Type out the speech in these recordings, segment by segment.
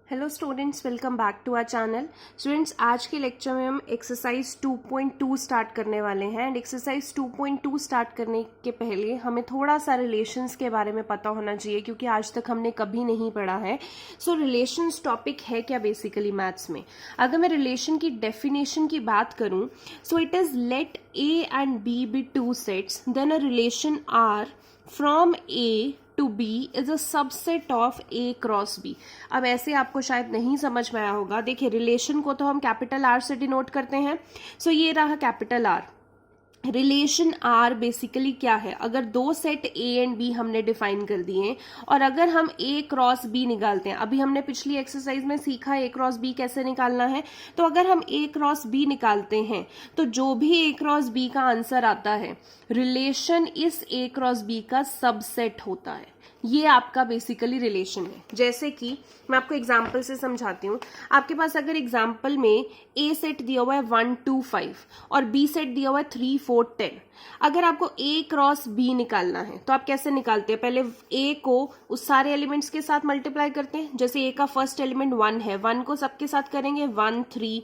Hello students, welcome back to our channel. Students, आज के lecture में हम एक्सरसाइज 2.2 स्टार्ट करने वाले हैं। एंड एक्सरसाइज 2.2 स्टार्ट करने के पहले हमें थोड़ा सा रिलेशंस के बारे में पता होना चाहिए, क्योंकि आज तक हमने कभी नहीं पढ़ा है। सो रिलेशंस टॉपिक है क्या बेसिकली मैथ्स में। अगर मैं रिलेशन की डेफिनेशन की बात करूं, so it is let A and B be two sets, then a relation R from A to B is a subset of A cross B. अब ऐसे आपको शायद नहीं समझ में आया होगा। देखिए, रिलेशन को तो हम कैपिटल आर से डिनोट करते हैं। सो ये रहा capital R. Relation R basically क्या है? अगर दो सेट ए एंड बी हमने डिफाइन कर दिए और अगर हम ए क्रॉस बी निकालते हैं, अभी हमने पिछली एक्सरसाइज में सीखा ए क्रॉस बी कैसे निकालना है। तो अगर हम ए क्रॉस बी निकालते हैं तो जो भी ए क्रॉस बी का आंसर आता है, रिलेशन इस ए क्रॉस बी का सबसेट होता है। ये आपका बेसिकली रिलेशन है। जैसे कि मैं आपको एग्जाम्पल से समझाती हूँ। आपके पास अगर एग्जाम्पल में ए सेट दिया हुआ है 1 2 5 और बी सेट दिया हुआ है 3 4 10। अगर आपको ए क्रॉस बी निकालना है तो आप कैसे निकालते हैं? पहले ए को उस सारे एलिमेंट्स के साथ मल्टीप्लाई करते हैं। जैसे ए का फर्स्ट एलिमेंट 1 है, 1 को सबके साथ करेंगे 1 3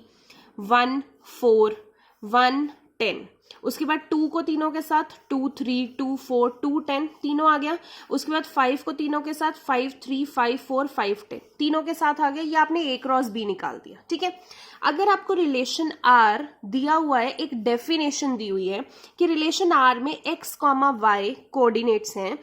1 4 1 10। उसके बाद 2 को तीनों के साथ 2 3 2 4 2 10 तीनों आ गया। उसके बाद 5 को तीनों के साथ 5 3 5 4 5 10 तीनों के साथ आ गया। ये आपने ए क्रॉस बी निकाल दिया। ठीक है। अगर आपको रिलेशन आर दिया हुआ है, एक डेफिनेशन दी हुई है कि रिलेशन आर में एक्स कॉमा वाई कोऑर्डिनेट्स हैं,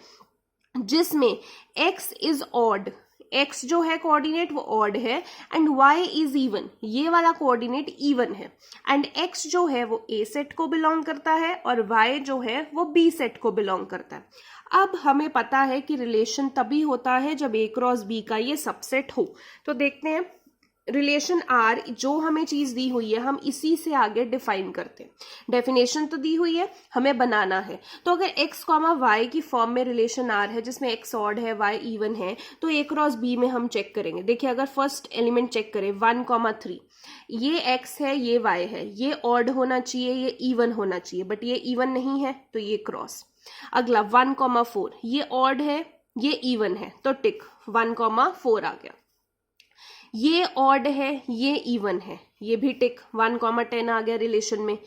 जिसमें एक्स इज ऑड, एक्स जो है कोऑर्डिनेट वो ऑड है, एंड वाई इज इवन, ये वाला कोऑर्डिनेट इवन है, एंड एक्स जो है वो ए सेट को बिलोंग करता है और वाई जो है वो बी सेट को बिलोंग करता है। अब हमें पता है कि रिलेशन तभी होता है जब ए क्रॉस बी का ये सबसेट हो। तो देखते हैं रिलेशन आर, जो हमें चीज दी हुई है हम इसी से आगे डिफाइन करते हैं। डेफिनेशन तो दी हुई है, हमें बनाना है। तो अगर एक्स कॉमा वाई की फॉर्म में रिलेशन आर है जिसमें एक्स ऑड है वाई इवन है, तो ए क्रॉस बी में हम चेक करेंगे। देखिए, अगर फर्स्ट एलिमेंट चेक करें 1 3, ये एक्स है ये वाई है, ये ऑड होना चाहिए ये इवन होना चाहिए, बट ये इवन नहीं है तो ये क्रॉस। अगला 1 4, ये ऑड है ये इवन है तो टिक 1 4 आ गया। ये ऑड है ये इवन है, ये भी टिक 1 10 आ गया रिलेशन में।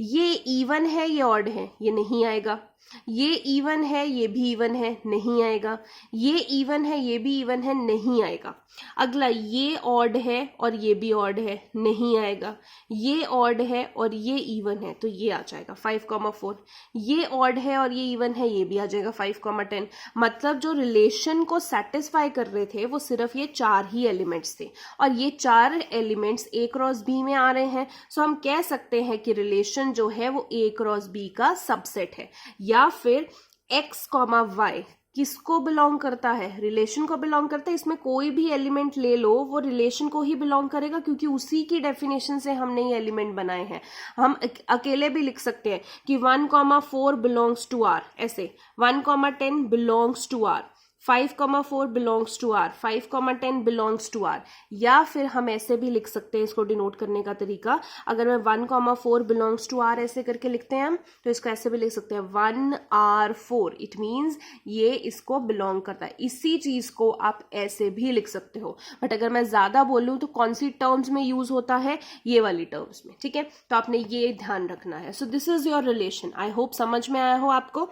ये इवन है ये ऑड है, ये नहीं आएगा। ये इवन है ये भी इवन है, नहीं आएगा। ये इवन है ये भी इवन है, नहीं आएगा। अगला ये ऑड है और ये भी ऑड है, नहीं आएगा। ये ऑड है और ये इवन है तो ये आ जाएगा 5 4। ये ऑड है और ये इवन है, ये भी आ जाएगा 5 10। मतलब जो रिलेशन को सेटिस्फाई कर रहे थे वो सिर्फ ये 4 ही एलिमेंट्स थे, और ये 4 एलिमेंट्स ए क्रॉस बी में आ रहे हैं। सो हम कह सकते हैं कि रिलेशन जो है वो ए क्रॉस बी का सबसेट है। या फिर एक्स कॉमा वाई किसको बिलोंग करता है? रिलेशन को बिलोंग करता है। इसमें कोई भी एलिमेंट ले लो वो रिलेशन को ही बिलोंग करेगा, क्योंकि उसी की डेफिनेशन से हमने ये एलिमेंट बनाए हैं। हम अकेले भी लिख सकते हैं कि 1 4 बिलोंग्स टू आर, ऐसे 1 10 belongs to R, 5 4 belongs to R, 5 10 belongs to R. या फिर हम ऐसे भी लिख सकते हैं, इसको डिनोट करने का तरीका, अगर मैं 1 4 बिलोंग्स टू आर ऐसे करके लिखते हैं हम, तो इसको ऐसे भी लिख सकते हैं 1 R4। इट मीन्स ये इसको बिलोंग करता है। इसी चीज को आप ऐसे भी लिख सकते हो, बट अगर मैं ज्यादा बोलूं तो कौन सी टर्म्स में यूज होता है? ये वाली टर्म्स में। ठीक है, तो आपने ये ध्यान रखना है। So this is your relation. I hope समझ में आया हो आपको।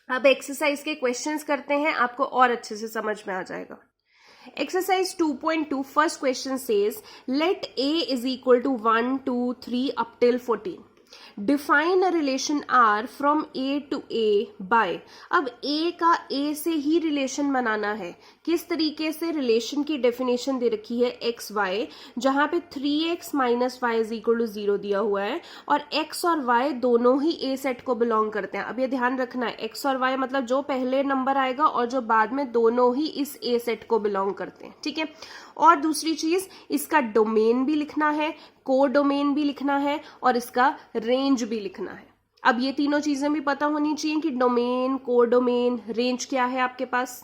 अब एक्सरसाइज के क्वेश्चंस करते हैं, आपको और अच्छे से समझ में आ जाएगा। Exercise 2.2 first question says let A is equal to 1 2 3 up till 14। Define a relation R from A to A by. अब ए का ए से ही रिलेशन बनाना है। किस तरीके से? रिलेशन की डेफिनेशन दे रखी है एक्स वाई, जहां पे 3x minus Y is equal to 0 दिया हुआ है, और x और y दोनों ही ए सेट को बिलोंग करते हैं। अब ये ध्यान रखना है, x और y मतलब जो पहले नंबर आएगा और जो बाद में, दोनों ही इस ए सेट को बिलोंग करते हैं। ठीक है। और दूसरी चीज, इसका डोमेन भी लिखना है, को डोमेन भी लिखना है, और इसका रेंज भी लिखना है। अब ये तीनों चीजें भी पता होनी चाहिए कि डोमेन, को डोमेन, रेंज क्या है आपके पास।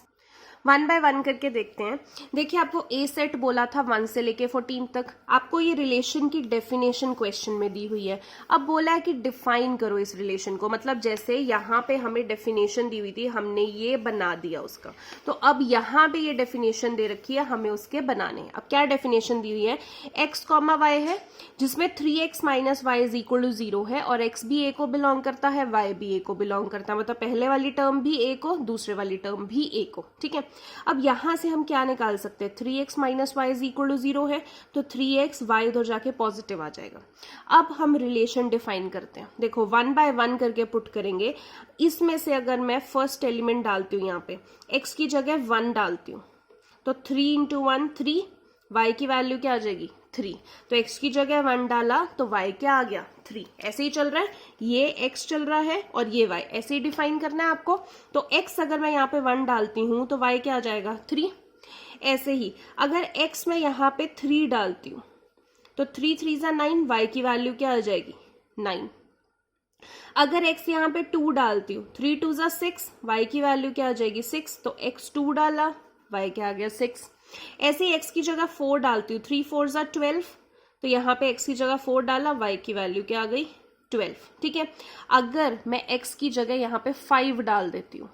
वन बाय वन करके देखते हैं। देखिए आपको ए सेट बोला था 1 से लेके 14 तक, आपको ये रिलेशन की डेफिनेशन क्वेश्चन में दी हुई है। अब बोला है कि डिफाइन करो इस रिलेशन को, मतलब जैसे यहाँ पे हमें डेफिनेशन दी हुई थी, हमने ये बना दिया उसका, तो अब यहाँ पे ये डेफिनेशन दे रखी है, हमें उसके बनाने हैं। अब क्या डेफिनेशन दी हुई है, x, y है जिसमें 3x minus Y is equal to 0 है, और x भी a को बिलोंग करता है, y भी a को बिलोंग करता है, मतलब पहले वाली टर्म भी a को, दूसरे वाली टर्म भी a को। ठीक है, अब यहां से हम क्या निकाल सकते हैं, 3x minus Y is equal to 0 है, तो 3x y उधर जाके पॉजिटिव आ जाएगा। अब हम रिलेशन डिफाइन करते हैं। देखो 1 बाय 1 करके पुट करेंगे। इसमें से अगर मैं फर्स्ट एलिमेंट डालती हूँ, यहाँ पे x की जगह 1 डालती हूँ, तो 3 इंटू 1 3, y की वैल्यू क्या आ जाएगी 3, तो x की जगह 1 डाला तो y क्या आ गया 3। ऐसे ही चल रहा है, ये x चल रहा है और ये y, ऐसे ही डिफाइन करना है आपको। तो x अगर मैं यहाँ पे 1 डालती हूँ तो y क्या आ जाएगा 3। ऐसे ही अगर x मैं यहाँ पे 3 डालती हूँ तो 3 3 जा 9, y की वैल्यू क्या आ जाएगी 9। अगर x यहाँ पे 2 डालती हूँ, 3 2 जा 6, y की वैल्यू क्या आ जाएगी 6, तो x 2 डाला, y क्या आ गया 6। ऐसे ही x की जगह 4 डालती हूँ, 3 4 जा 12, तो यहाँ पे x की जगह 4 डाला, y की वैल्यू क्या आ गई 12। ठीक है, अगर मैं x की जगह यहाँ पे 5 डाल देती हूँ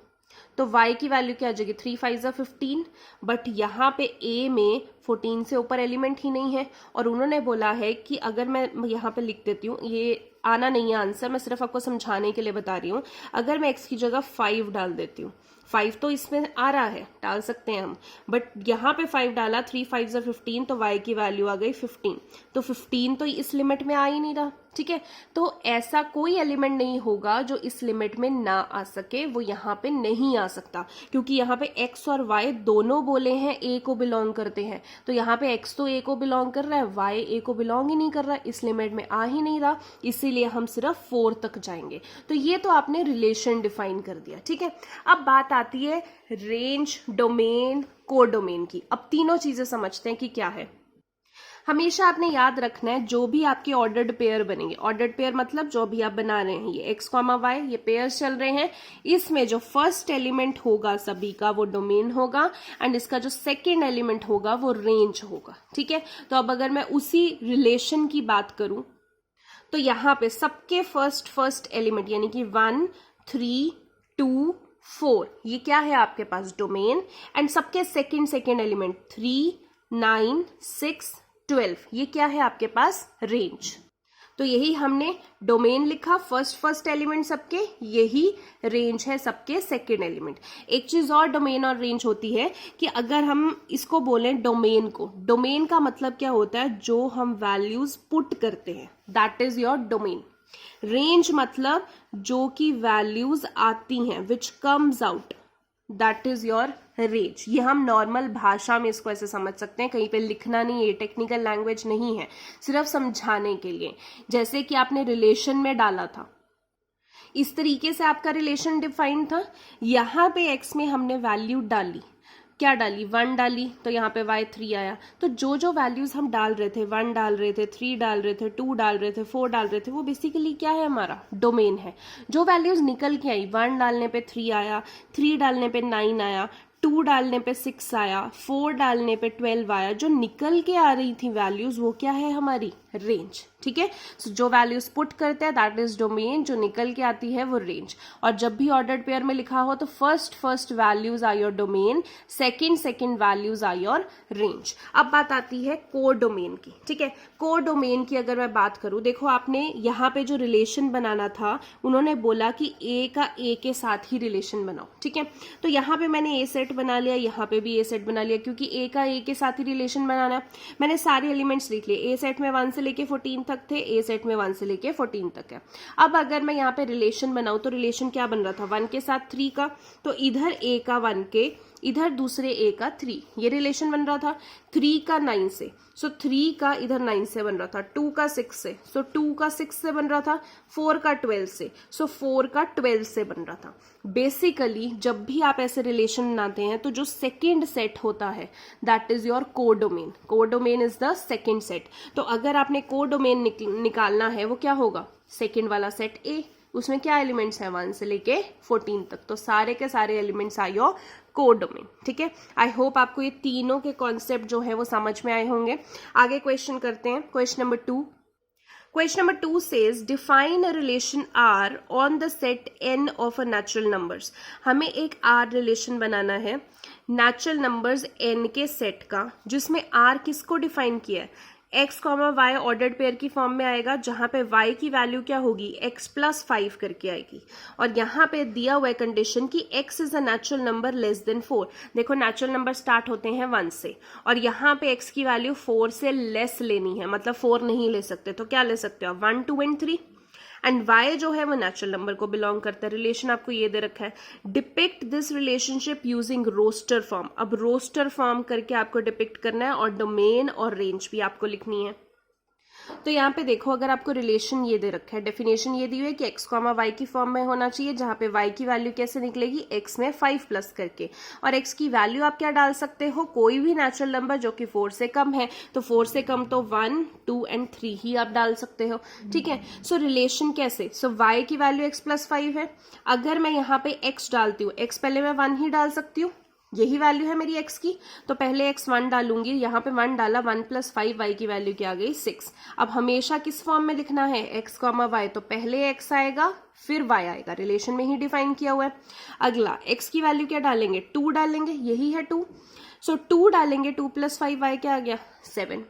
तो y की वैल्यू क्या आ जाएगी 3 5 जा 15, बट यहाँ पे a में 14 से ऊपर एलिमेंट ही नहीं है, और उन्होंने बोला है कि अगर मैं यहाँ पे लिख देती हूँ, ये आना नहीं है आंसर, मैं सिर्फ आपको समझाने के लिए बता रही हूँ। अगर मैं x की जगह 5 डाल देती हूँ, 5 तो इसमें आ रहा है, डाल सकते हैं हम, बट यहाँ पे 5 डाला, 3 5 जा 15, तो y की वैल्यू आ गई 15, तो 15 तो इस लिमिट में आ ही नहीं रहा। ठीक है, तो ऐसा कोई एलिमेंट नहीं होगा जो इस लिमिट में ना आ सके, वो यहाँ पे नहीं आ सकता, क्योंकि यहाँ पे x और y दोनों बोले हैं a को बिलोंग करते हैं, तो यहाँ पे x तो a को बिलोंग कर रहा है, y a को बिलोंग ही नहीं कर रहा है, इस लिमिट में आ ही नहीं रहा, इसीलिए हम सिर्फ 4 तक जाएंगे। तो ये तो आपने रिलेशन डिफाइन कर दिया। ठीक है, अब बात आती है रेंज, डोमेन, कोडोमेन की। अब तीनों चीजें समझते हैं कि क्या है। हमेशा आपने याद रखना है, जो भी आपके ऑर्डर्ड पेयर बनेंगे, ऑर्डर्ड पेयर मतलब जो भी आप बना रहे हैं, ये x, y ये पेयर्स चल रहे हैं, इसमें जो फर्स्ट एलिमेंट होगा सभी का वो डोमेन होगा, एंड इसका जो सेकेंड एलिमेंट होगा वो रेंज होगा। ठीक है, तो अब अगर मैं उसी रिलेशन की बात करूं तो यहाँ पे सबके फर्स्ट एलिमेंट यानी कि 1 3 2 4 ये क्या है आपके पास डोमेन, एंड सबके सेकेंड एलिमेंट 3 9 6 12 ये क्या है आपके पास रेंज। तो यही हमने डोमेन लिखा, फर्स्ट एलिमेंट सबके, यही रेंज है सबके सेकेंड एलिमेंट। एक चीज और डोमेन और रेंज होती है कि अगर हम इसको बोलें डोमेन को, डोमेन का मतलब क्या होता है, जो हम वैल्यूज पुट करते हैं, that is your domain. Range मतलब जो कि वैल्यूज आती हैं, which comes out, that is your range. ये हम नॉर्मल भाषा में इसको ऐसे समझ सकते हैं, कहीं पे लिखना नहीं है, टेक्निकल लैंग्वेज नहीं है, सिर्फ समझाने के लिए। जैसे कि आपने रिलेशन में डाला था, इस तरीके से आपका रिलेशन डिफाइन था। यहाँ पे x में हमने वैल्यू डाली, क्या डाली 1 डाली, तो यहाँ पे y 3 आया। तो जो जो वैल्यूज हम डाल रहे थे, 1 डाल रहे थे, 3 डाल रहे थे, 2 डाल रहे थे, 4 डाल रहे थे, वो बेसिकली क्या है हमारा डोमेन है। जो वैल्यूज निकल के आई, 1 डालने पे 3 आया, 3 डालने पे 9 आया, 2 डालने पे 6 आया, 4 डालने पे 12 आया, जो निकल के आ रही थी वैल्यूज वो क्या है हमारी रेंज। ठीक है, सो जो वैल्यूज पुट करते हैं दैट इज डोमेन, जो निकल के आती है वो रेंज। और जब भी ऑर्डर्ड पेयर में लिखा हो तो first values are your domain, second values are your range. अब बात आती है कोडोमेन की। ठीक है, कोडोमेन की अगर मैं बात करूं, देखो आपने यहाँ पे जो रिलेशन बनाना था, उन्होंने बोला कि ए का ए के साथ ही रिलेशन बनाओ। ठीक है, तो यहाँ पे मैंने ए सेट बना लिया, यहाँ पे भी ए सेट बना लिया, क्योंकि ए का ए के साथ ही रिलेशन बनाना है। मैंने सारे एलिमेंट्स लिख लिए, ए सेट में 1 से लेके 14 तक थे, ए सेट में 1 से लेके 14 तक है। अब अगर मैं यहाँ पे रिलेशन बनाऊं तो रिलेशन क्या बन रहा था, 1 के साथ 3 का, तो इधर ए का 1 के, इधर दूसरे ए का 3, ये रिलेशन बन रहा था। 3 का 9 से, सो 3 का इधर 9 से बन रहा था, 2 का 6 से, सो 2 का 6 से बन रहा था, 4 का 12 से, सो 4 का 12 से बन रहा था। बेसिकली जब भी आप ऐसे रिलेशन बनाते हैं तो जो सेकेंड सेट होता है that is your codomain. Codomain is the second set. तो अगर आपने कोडोमेन निकालना है वो क्या होगा, सेकेंड वाला सेट ए, उसमें क्या एलिमेंट्स हैं 1 से लेके 14 तक, तो सारे के सारे एलिमेंट्स आर योर कोडोमेन। ठीक है, आई होप आपको ये तीनों के कॉन्सेप्ट जो है वो समझ में आए होंगे। आगे क्वेश्चन करते हैं, question number 2। Question number 2 says define a relation R on the set N of a natural numbers। हमें एक R रिलेशन बनाना है नेचुरल नंबर्स N के सेट का, जिसमें R किसको डिफाइन किया है, x, y ऑर्डर्ड पेयर की फॉर्म में आएगा, जहां पे y की वैल्यू क्या होगी, x + 5 करके आएगी। और यहाँ पे दिया हुआ है कंडीशन कि x is a natural number less then 4। देखो नेचुरल नंबर स्टार्ट होते हैं 1 से, और यहाँ पे x की वैल्यू 4 से लेस लेनी है, मतलब 4 नहीं ले सकते, तो क्या ले सकते हो, 1, 2 एंड 3। एंड y जो है वो नेचुरल नंबर को बिलोंग करता है। रिलेशन आपको ये दे रखा है, depict this relationship using roster form. अब रोस्टर फॉर्म करके आपको डिपिक्ट करना है, और डोमेन और रेंज भी आपको लिखनी है। तो यहाँ पे देखो, अगर आपको रिलेशन ये दे रखा है, डेफिनेशन ये दी हुई है कि x, y की फॉर्म में होना चाहिए, जहाँ पे y की वैल्यू कैसे निकलेगी, x में 5 प्लस करके, और x की वैल्यू आप क्या डाल सकते हो, कोई भी नेचुरल नंबर जो कि 4 से कम है, तो 4 से कम तो 1, 2 एंड 3 ही आप डाल सकते हो। ठीक है, सो रिलेशन कैसे, सो y की वैल्यू x + 5 है, अगर मैं यहाँ पे x डालती हूँ, x पहले मैं 1 ही डाल सकती हूँ, यही वैल्यू है मेरी x की, तो पहले x 1 डालूंगी, यहाँ पे 1 डाला, 1 + 5, y की वैल्यू क्या आ गई, 6। अब हमेशा किस फॉर्म में लिखना है, x, y, तो पहले x आएगा फिर y आएगा, रिलेशन में ही डिफाइन किया हुआ है। अगला x की वैल्यू क्या डालेंगे, 2 डालेंगे, यही है 2, सो 2 डालेंगे, 2 + 5 y क्या आ गया, 7।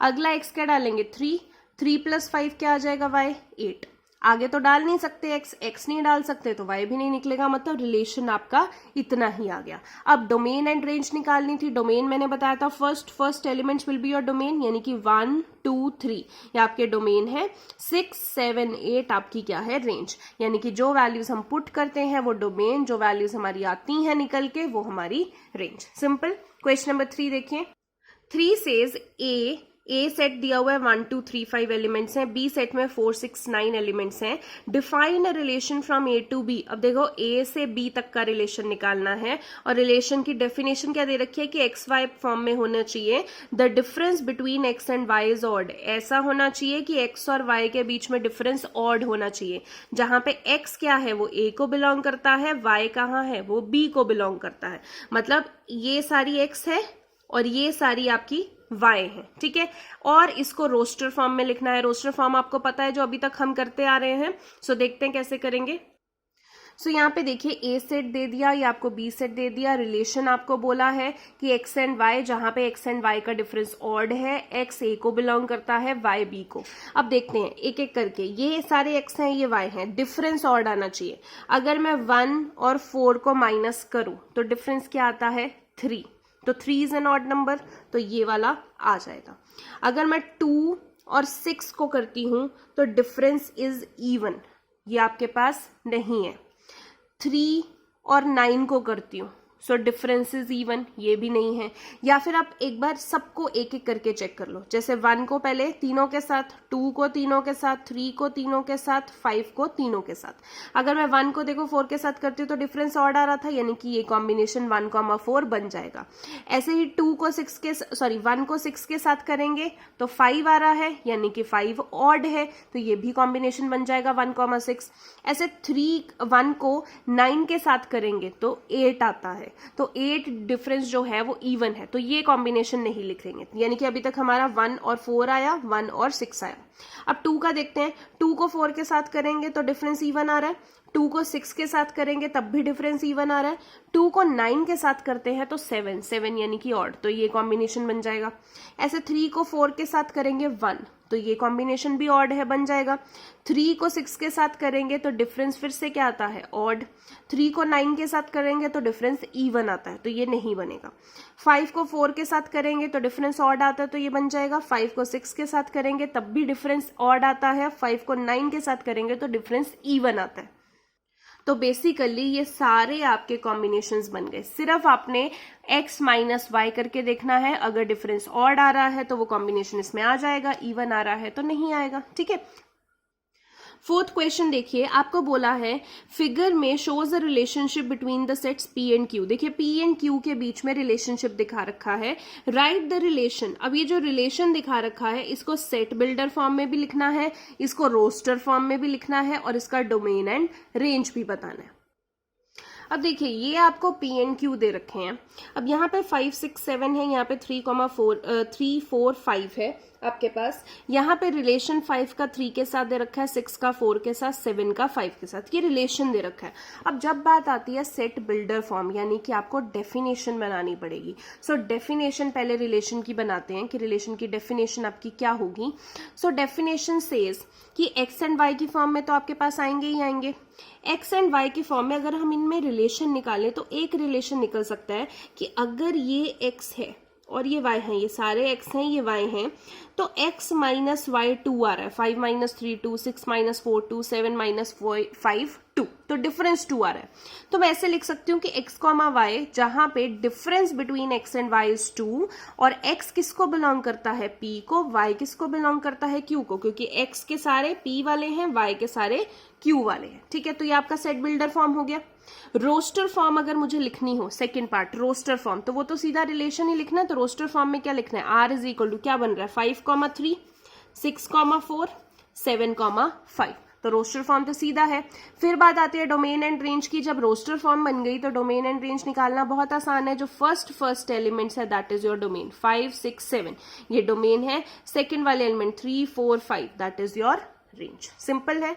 अगला x क्या डालेंगे, 3 + 5 क्या आ जाएगा, y 8। आगे तो डाल नहीं सकते x नहीं डाल सकते, तो y भी नहीं निकलेगा, मतलब रिलेशन आपका इतना ही आ गया। अब डोमेन एंड रेंज निकालनी थी। डोमेन मैंने बताया था first elements will be your domain, यानी कि 1, 2, 3 ये आपके डोमेन है, 6, 7, 8 आपकी क्या है, रेंज, यानी कि जो वैल्यूज हम पुट करते हैं वो डोमेन, जो वैल्यूज हमारी आती हैं निकल के वो हमारी रेंज। सिंपल। क्वेश्चन नंबर 3 देखिए, 3 सेज ए सेट दिया हुआ है 1, 2, 3, 5 एलिमेंट्स हैं, बी सेट में 4, 6, 9 एलिमेंट्स हैं, define a relation from A to B. अब देखो ए से बी तक का रिलेशन निकालना है, और रिलेशन की डेफिनेशन क्या दे रखी है कि एक्स वाई फॉर्म में होना चाहिए, the difference between x and y is odd. ऐसा होना चाहिए कि एक्स और वाई के बीच में डिफरेंस ऑड होना चाहिए, जहां पे एक्स क्या है वो ए को बिलोंग करता है, वाई कहाँ है वो बी को बिलोंग करता है, मतलब ये सारी एक्स है और ये सारी आपकी y है। ठीक है, और इसको रोस्टर फॉर्म में लिखना है। रोस्टर फॉर्म आपको पता है जो अभी तक हम करते आ रहे हैं, सो देखते हैं कैसे करेंगे। सो यहाँ पे देखिए ए सेट दे दिया, या आपको बी सेट दे दिया, रिलेशन आपको बोला है कि एक्स एंड वाई, जहां पे एक्स एंड वाई का डिफरेंस ऑड है, एक्स ए को बिलोंग करता है, वाई बी को। अब देखते हैं एक एक करके, ये सारे एक्स हैं ये वाई हैं, डिफरेंस ऑड आना चाहिए। अगर मैं 1 और 4 को माइनस करूं तो डिफरेंस क्या आता है, 3, तो 3 इज एन ऑड नंबर, तो ये वाला आ जाएगा। अगर मैं 2 और 6 को करती हूं तो डिफरेंस इज इवन, ये आपके पास नहीं है। 3 और 9 को करती हूँ सो डिफरेंस इज इवन, ये भी नहीं है। या फिर आप एक बार सबको एक एक करके चेक कर लो, जैसे 1 को पहले तीनों के साथ, 2 को तीनों के साथ, 3 को तीनों के साथ, 5 को तीनों के साथ। अगर मैं 1 को देखो 4 के साथ करती हूँ तो डिफरेंस ऑड आ रहा था, यानी कि ये कॉम्बिनेशन 1, 4 बन जाएगा। ऐसे ही 1 को 6 के साथ करेंगे तो 5 आ रहा है, यानी कि 5 ऑड है, तो ये भी कॉम्बिनेशन बन जाएगा 1, 6। ऐसे 1 को 9 के साथ करेंगे तो 8 आता है, तो 8 डिफरेंस जो है वो इवन है, तो ये कॉम्बिनेशन नहीं लिखेंगे। यानी कि अभी तक हमारा 1 और 4 आया, 1 और 6 आया। अब 2 का देखते हैं, 2 को 4 के साथ करेंगे तो डिफरेंस इवन आ रहा है, 2 को 6 के साथ करेंगे तब भी डिफरेंस इवन आ रहा है, 2 को 9 के साथ करते हैं तो 7 यानी कि ऑड, तो ये कॉम्बिनेशन बन जाएगा। ऐसे 3 को 4 के साथ करेंगे 1, तो ये कॉम्बिनेशन भी ऑड है, बन जाएगा। 3 को 6 के साथ करेंगे तो डिफरेंस फिर से क्या आता है, ऑड। 3 को 9 के साथ करेंगे तो डिफरेंस इवन आता है, तो ये नहीं बनेगा। 5 को 4 के साथ करेंगे तो डिफरेंस ऑड आता है, तो ये बन जाएगा। 5 को 6 के साथ करेंगे तब भी डिफरेंस ऑड आता है, 5 को 9 के साथ करेंगे तो डिफरेंस इवन आता है। तो बेसिकली ये सारे आपके कॉम्बिनेशंस बन गए, सिर्फ आपने x माइनस वाई करके देखना है। अगर डिफरेंस ऑड आ रहा है तो वो कॉम्बिनेशन इसमें आ जाएगा, इवन आ रहा है तो नहीं आएगा। ठीक है, 4th क्वेश्चन देखिए, आपको बोला है फिगर में shows a relationship between the sets P and Q। देखिए P एंड Q के बीच में रिलेशनशिप दिखा रखा है, राइट द रिलेशन। अब ये जो रिलेशन दिखा रखा है इसको सेट बिल्डर फॉर्म में भी लिखना है, इसको रोस्टर फॉर्म में भी लिखना है, और इसका डोमेन एंड रेंज भी बताना है। अब देखिए ये आपको पी एंड क्यू दे रखे हैं। अब यहाँ पे 5 6 7 है, यहाँ पे 3 4 5 है आपके पास। यहाँ पे रिलेशन 5 का 3 के साथ दे रखा है, 6 का 4 के साथ, 7 का 5 के साथ, ये रिलेशन दे रखा है। अब जब बात आती है सेट बिल्डर फॉर्म, यानी कि आपको डेफिनेशन बनानी पड़ेगी। सो डेफिनेशन पहले रिलेशन की बनाते हैं कि रिलेशन की डेफिनेशन आपकी क्या होगी। सो डेफिनेशन सेज कि एक्स एंड वाई की फॉर्म में तो आपके पास आएंगे ही आएंगे। एक्स एंड वाई की फॉर्म में अगर हम इनमें रिलेशन निकालें तो एक रिलेशन निकल सकता है कि अगर ये एक्स है और ये y है, ये सारे x हैं, ये y हैं, तो x माइनस वाई 2 आ रहा है, 5 माइनस 3 2, 6 माइनस 4 2, 7 माइनस 5 2, तो डिफरेंस 2 आ रहा है। तो मैं ऐसे लिख सकती हूँ कि x कॉमा वाई, जहां पे difference between x and y is 2, और x किसको बिलोंग करता है, p को, y किसको बिलोंग करता है, q को, क्योंकि x के सारे p वाले हैं, y के सारे q वाले हैं। ठीक है, तो ये आपका सेट बिल्डर फॉर्म हो गया। रोस्टर फॉर्म अगर मुझे लिखनी हो, सेकंड पार्ट रोस्टर फॉर्म, तो वो तो सीधा रिलेशन ही लिखना है। तो रोस्टर फॉर्म में क्या लिखना है, r इज इक्वल टू क्या बन रहा है, 5,3 6,4 7,5। तो रोस्टर फॉर्म तो सीधा है। फिर बात आती है डोमेन एंड रेंज की। जब रोस्टर फॉर्म बन गई तो डोमेन एंड रेंज निकालना बहुत आसान है। जो फर्स्ट एलिमेंट्स है दैट इज योर डोमेन, 5 6 7 ये डोमेन है। सेकंड वाले element 3 4 5 that is your range. Simple है।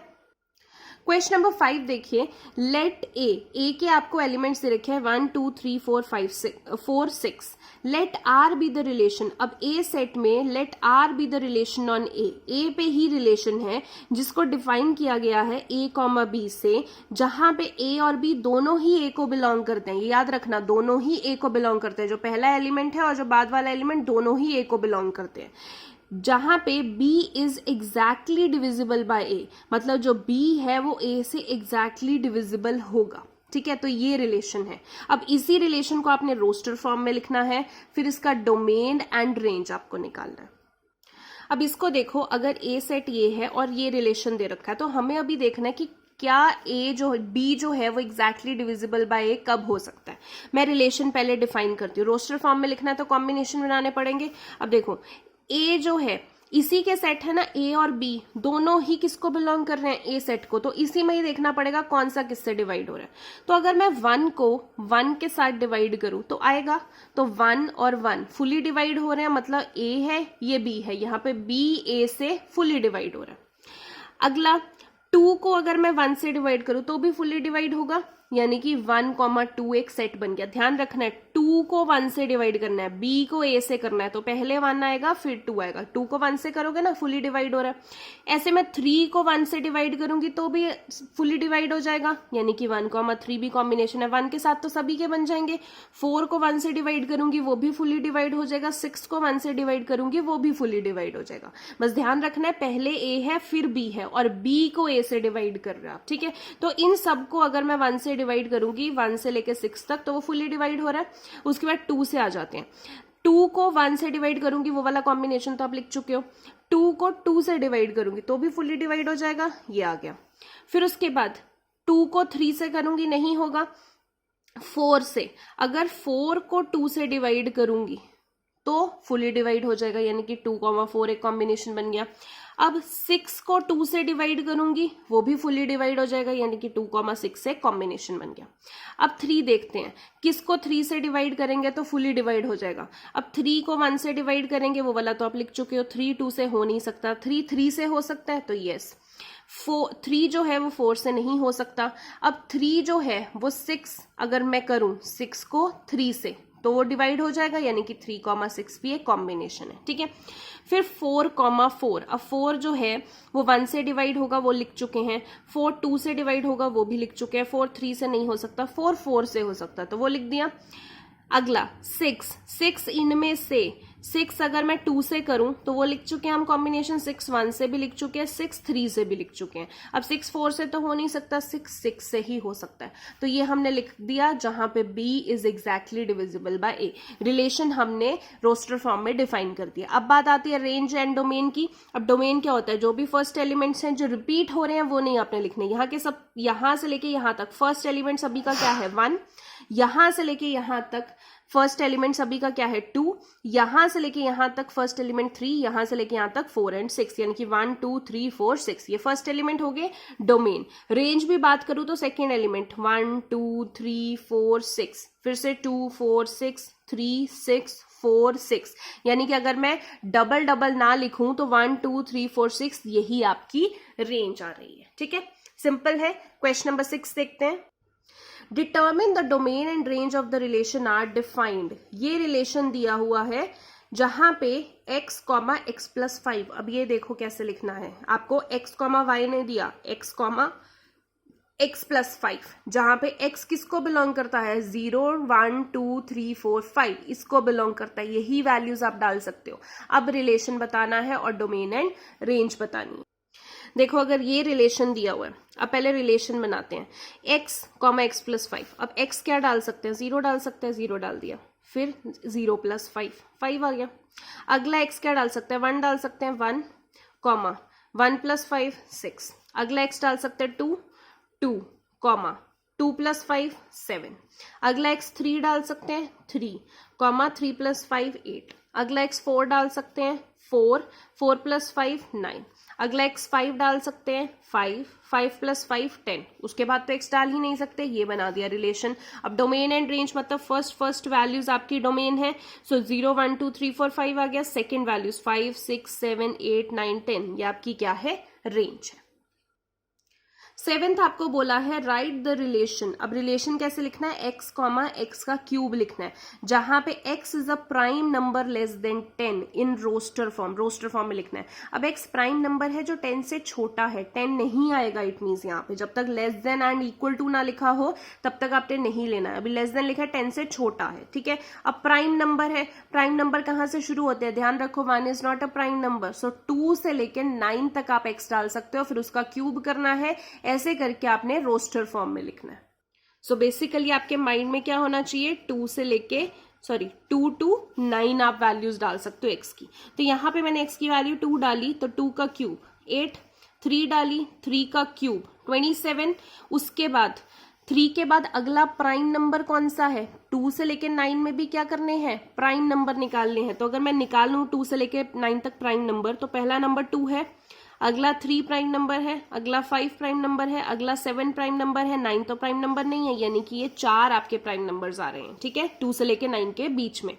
क्वेश्चन नंबर 5 देखिए, लेट ए के आपको एलिमेंट्स दे रखे हैं 1 2 3 4 6। Let R be the relation. अब ए सेट में let R be the relation on A पे ही रिलेशन है जिसको डिफाइन किया गया है ए कॉमा बी से, जहां पे ए और बी दोनों ही ए को बिलोंग करते हैं। ये याद रखना, दोनों ही ए को बिलोंग करते हैं। जो पहला एलिमेंट है और जो बाद वाला एलिमेंट दोनों ही ए को बिलोंग करते हैं। जहां पे b is exactly divisible by a, मतलब जो b है वो a से एग्जैक्टली डिविजिबल होगा। ठीक है, तो ये रिलेशन है। अब इसी रिलेशन को आपने रोस्टर फॉर्म में लिखना है, फिर इसका डोमेन एंड रेंज आपको निकालना है। अब इसको देखो, अगर a सेट ये है और ये रिलेशन दे रखा है, तो हमें अभी देखना है कि क्या b जो है वो एग्जैक्टली डिविजिबल बाय a कब हो सकता है। मैं रिलेशन पहले डिफाइन करती हूँ। रोस्टर फॉर्म में लिखना है तो कॉम्बिनेशन बनाने पड़ेंगे। अब देखो ए जो है इसी के सेट है ना, ए और बी दोनों ही किसको बिलोंग कर रहे हैं, ए सेट को, तो इसी में ही देखना पड़ेगा कौन सा किससे डिवाइड हो रहा है। तो अगर मैं 1 को 1 के साथ डिवाइड करूं तो आएगा, तो 1 और 1 फुली डिवाइड हो रहे हैं, मतलब ए है ये बी है, यहाँ पे बी ए से फुली डिवाइड हो रहा है। अगला 2 को अगर मैं 1 से डिवाइड करूं तो भी फुली डिवाइड होगा, यानी कि 1,2 एक सेट बन गया। ध्यान रखना है 2 को 1 से डिवाइड करना है, b को a से करना है, तो पहले 1 आएगा फिर 2 आएगा। 2 को 1 से करोगे ना फुली डिवाइड हो रहा है। ऐसे मैं 3 को 1 से डिवाइड करूंगी तो भी फुली डिवाइड हो जाएगा, यानी कि 1,3 भी कॉम्बिनेशन है, 1 के साथ तो सभी के बन जाएंगे। 4 को 1 से डिवाइड करूंगी वो भी फुली डिवाइड हो जाएगा, 6 को 1 से डिवाइड करूंगी वो भी फुली डिवाइड हो जाएगा। बस ध्यान रखना है पहले a है फिर b है, और b को a से डिवाइड कर रहा है। ठीक है, तो इन सबको अगर मैं 1 से डिवाइड करूंगी 1 से लेके 6 तक तो वो फुली डिवाइड हो रहा है। उसके बाद 2 से आ जाते हैं। 2 को 1 से डिवाइड करूंगी, वो वाला कॉम्बिनेशन तो आप लिख चुके हो। 2 को 2 से डिवाइड करूंगी तो भी फुली डिवाइड हो जाएगा, ये आ गया। फिर उसके बाद 2 को 3 से करूंगी नहीं होगा। 4 से, अगर 4 को 2 से डिवाइड करूंगी तो फुली डिवाइड हो जाएगा, यानी कि 2,4 एक कॉम्बिनेशन बन गया। अब 6 को 2 से डिवाइड करूंगी वो भी फुली डिवाइड हो जाएगा, यानी कि 2,6 से कॉम्बिनेशन बन गया। अब 3 देखते हैं, किसको 3 से डिवाइड करेंगे तो फुली डिवाइड हो जाएगा। अब 3 को 1 से डिवाइड करेंगे, वो वाला तो आप लिख चुके हो। 3 2 से हो नहीं सकता, 3 3 से हो सकता है, तो यस। 3 जो है वो 4 से नहीं हो सकता। अब 3 जो है वो 6 अगर मैं करूं 6 को 3 से तो वो डिवाइड हो जाएगा, यानी कि 3,6 भी एक कॉम्बिनेशन है। ठीक है, फिर 4,4। अब 4 जो है वो 1 से डिवाइड होगा, वो लिख चुके हैं। 4 2 से डिवाइड होगा, वो भी लिख चुके हैं। 4 3 से नहीं हो सकता, 4 4 से हो सकता, तो वो लिख दिया। अगला 6 इनमें से 6 अगर मैं 2 से करूं तो वो लिख चुके हैं हम कॉम्बिनेशन। 6 1 से भी लिख चुके हैं, 6 3 से भी लिख चुके हैं। अब 6 4 से तो हो नहीं सकता, 6 6 से ही हो सकता है, तो ये हमने लिख दिया जहां पे b is exactly divisible by a। Relation हमने रोस्टर फॉर्म में डिफाइन कर दिया। अब बात आती है रेंज एंड डोमेन की। अब डोमेन क्या होता है, जो भी फर्स्ट एलिमेंट्स हैं जो रिपीट हो रहे हैं वो नहीं आपने लिखने, यहाँ के सब, यहां से लेके यहां तक फर्स्ट एलिमेंट सभी का क्या है 1, यहां से लेके यहां तक फर्स्ट एलिमेंट सभी का क्या है 2, यहां से लेके यहां तक फर्स्ट एलिमेंट 3, यहां से लेके यहां तक 4 एंड 6, यानी कि 1 2 3 4 6, ये फर्स्ट एलिमेंट हो गए डोमेन। रेंज भी बात करूं तो सेकेंड एलिमेंट 1 2 3 4 6, फिर से 2 4 6 3 6 4 6, यानी कि अगर मैं डबल डबल ना लिखूं तो 1 2 3 4 6 यही आपकी रेंज आ रही है। ठीक है, सिंपल है। क्वेश्चन नंबर 6 देखते हैं। Determine the domain and range of the relation R defined. ये रिलेशन दिया हुआ है जहां पे x, x प्लस 5, अब ये देखो कैसे लिखना है आपको, x, y ने दिया x, x प्लस 5, जहां पे x किसको बिलोंग करता है 0 1 2 3 4 5, इसको बिलोंग करता है, यही वैल्यूज आप डाल सकते हो। अब रिलेशन बताना है और डोमेन एंड रेंज बतानी है। देखो अगर ये रिलेशन दिया हुआ है, अब पहले रिलेशन बनाते हैं, x, x प्लस 5, अब x क्या डाल सकते हैं 0 डाल सकते हैं, 0 डाल दिया, फिर 0 प्लस 5 5 आ गया। अगला x क्या डाल सकते हैं 1 डाल सकते हैं 1, 1 प्लस 5 6, अगला x डाल सकते हैं 2 2, 2 प्लस 5 7, अगला x 3 डाल सकते हैं 3, 3 प्लस 5 8, अगला x 4 डाल सकते हैं 4 प्लस 5 9, अगला x 5 डाल सकते हैं 5 प्लस 5 10, उसके बाद तो x डाल ही नहीं सकते, ये बना दिया रिलेशन। अब डोमेन एंड रेंज मतलब फर्स्ट वैल्यूज आपकी डोमेन है, सो 0 1 2 3 4 5 आ गया, सेकेंड वैल्यूज 5 6 7 8 9 10, ये आपकी क्या है रेंज है। सेवेंथ आपको बोला है राइट द रिलेशन। अब रिलेशन कैसे लिखना है, x, x का क्यूब लिखना है, जहां पे x is a prime number less than 10 in roster form में लिखना है। अब x प्राइम नंबर है जो 10 से छोटा है, 10 नहीं आएगा, इट मीन्स यहाँ पे जब तक less than and equal to ना लिखा हो तब तक आपने नहीं लेना है। अभी लेस देन लिखा है, 10 से छोटा है, ठीक है। अब प्राइम नंबर है, प्राइम नंबर कहाँ से शुरू होते हैं, ध्यान रखो 1 is not a prime number, so 2 से लेकर 9 तक आप x डाल सकते हो, फिर उसका क्यूब करना है, ऐसे करके आपने रोस्टर फॉर्म में लिखना है। सो बेसिकली आपके माइंड में क्या होना चाहिए, 2 to 9 आप वैल्यूज डाल सकते हो x की। तो यहां पे मैंने x की वैल्यू 2 डाली, तो 2 का क्यूब 8, 3 डाली, 3 का क्यूब 27, उसके बाद 3 के बाद अगला प्राइम नंबर कौन सा है, 2 से लेके 9 में भी क्या करने हैं, प्राइम नंबर निकालने हैं। तो अगर मैं निकालूं 2 से लेके 9 तक प्राइम नंबर, तो पहला नंबर 2 है, अगला 3 प्राइम नंबर है, अगला 5 प्राइम नंबर है, अगला 7 प्राइम नंबर है, 9 तो प्राइम नंबर नहीं है, यानी कि ये 4 आपके प्राइम नंबर्स आ रहे हैं, ठीक है, 2 से लेके 9 के बीच में।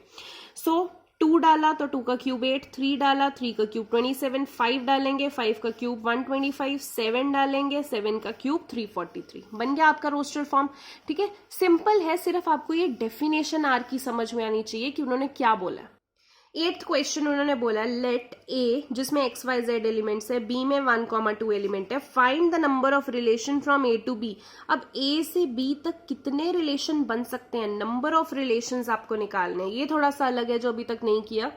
सो 2 डाला तो 2 का क्यूब 8, 3 डाला 3 का क्यूब 27, 5 डालेंगे 5 का क्यूब 125, 7 डालेंगे 7 का क्यूब 343, बन गया आपका रोस्टर फॉर्म। ठीक है, सिंपल है, सिर्फ आपको ये डेफिनेशन आर की समझ में आनी चाहिए कि उन्होंने क्या बोला। 8th क्वेश्चन उन्होंने बोला लेट ए, जिसमें एक्स वाई जेड एलिमेंट्स है, बी में 1, 2 एलिमेंट है, find the number of relation from A to B. अब ए से बी तक कितने रिलेशन बन सकते हैं, नंबर ऑफ रिलेशंस आपको निकालने हैं। ये थोड़ा सा अलग है जो अभी तक नहीं किया।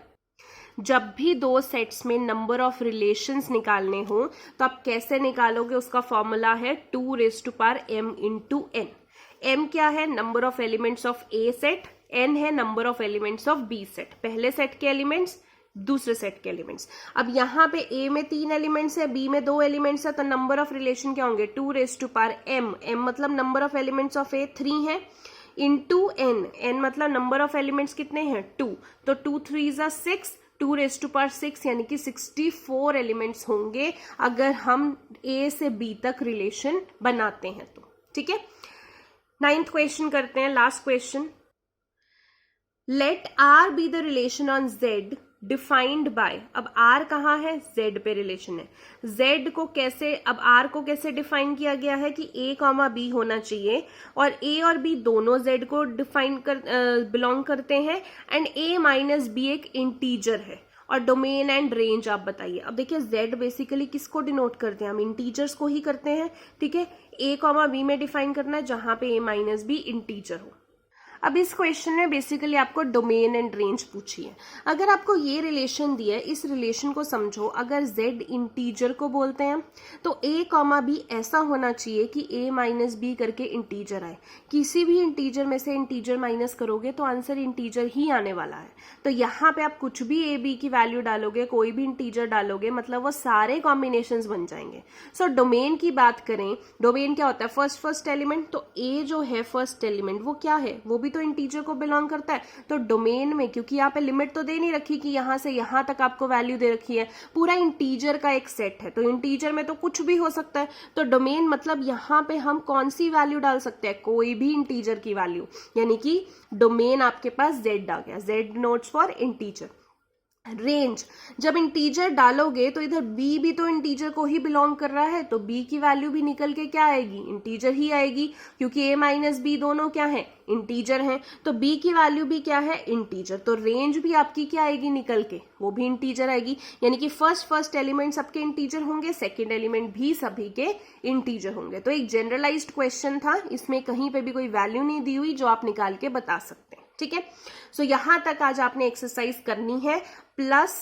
जब भी दो सेट्स में नंबर ऑफ रिलेशंस निकालने हो तो आप कैसे निकालोगे, उसका फॉर्मूला है 2m into n। m क्या है, number of elements of A set, n है number of elements of B set, पहले सेट के एलिमेंट्स दूसरे सेट के एलिमेंट्स। अब यहाँ पे a में 3 एलिमेंट्स है, b में 2 एलिमेंट्स है, तो नंबर ऑफ रिलेशन क्या होंगे 2m, m मतलब number of elements of a 3 है, इंटू n मतलब नंबर ऑफ एलिमेंट्स कितने हैं 2, तो 2 3 6, 2 यानी कि 64 एलिमेंट्स होंगे अगर हम a से b तक रिलेशन बनाते हैं तो। ठीक है, 9th क्वेश्चन करते हैं, last question. Let R be the relation on Z defined by. अब आर कहाँ है, जेड पे रिलेशन है, जेड को कैसे, अब आर को कैसे डिफाइन किया गया है कि ए कॉमा बी होना चाहिए, और ए और बी दोनों जेड को डिफाइन कर बिलोंग करते हैं, एंड ए माइनस बी एक इंटीजर है, और डोमेन एंड रेंज आप बताइए। अब देखिए जेड बेसिकली किसको डिनोट करते हैं, हम इंटीजर्स को ही करते हैं। ठीक है, ए कॉमा बी में डिफाइन करना है जहां पे ए माइनस बी इंटीजर हो। अब इस क्वेश्चन में बेसिकली आपको डोमेन एंड रेंज पूछी है। अगर आपको ये रिलेशन दिया है, इस रिलेशन को समझो, अगर z इंटीजर को बोलते हैं तो a कॉमा बी ऐसा होना चाहिए कि a माइनस बी करके इंटीजर आए। किसी भी इंटीजर में से इंटीजर माइनस करोगे तो आंसर इंटीजर ही आने वाला है। तो यहाँ पे आप कुछ भी a b की वैल्यू डालोगे, कोई भी इंटीजर डालोगे, मतलब वो सारे कॉम्बिनेशंस बन जाएंगे। सो डोमेन की बात करें, डोमेन क्या होता है, फर्स्ट एलिमेंट, तो a जो है फर्स्ट एलिमेंट वो क्या है, वो भी तो इंटीजर को बिलोंग करता है। तो डोमेन में, क्योंकि यहाँ पे लिमिट तो दे नहीं रखी कि यहाँ से यहाँ तक आपको वैल्यू दे रखी है, पूरा इंटीजर का एक सेट है, तो इंटीजर में तो कुछ भी हो सकता है। तो डोमेन मतलब यहाँ पे हम कौन सी वैल्यू डाल सकते हैं, कोई भी इंटीजर की वैल्यू, यानी कि डोमेन आपके पास z आ गया, z notes for integer. Range, जब इंटीजर डालोगे तो इधर b भी तो इंटीजर को ही बिलोंग कर रहा है, तो b की वैल्यू भी निकल के क्या आएगी, इंटीजर ही आएगी, क्योंकि a माइनस बी दोनों क्या है, इंटीजर हैं। तो b की वैल्यू भी क्या है, इंटीजर, तो रेंज भी आपकी क्या आएगी निकल के, वो भी इंटीजर आएगी। यानी कि फर्स्ट एलिमेंट सबके इंटीजर होंगे, सेकेंड एलिमेंट भी सभी के इंटीजर होंगे। तो एक जनरलाइज्ड क्वेश्चन था, इसमें कहीं पे भी कोई वैल्यू नहीं दी हुई जो आप निकाल के बता सकते हैं। ठीक है, सो यहां तक आज आपने एक्सरसाइज करनी है, प्लस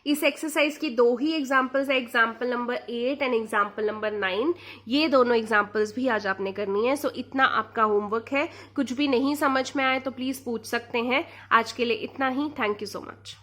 इस एक्सरसाइज की 2 ही एग्जाम्पल्स है, example number 8 and example number 9, ये दोनों एग्जाम्पल्स भी आज आपने करनी है। सो इतना आपका होमवर्क है, कुछ भी नहीं समझ में आए तो प्लीज पूछ सकते हैं। आज के लिए इतना ही, थैंक यू सो मच।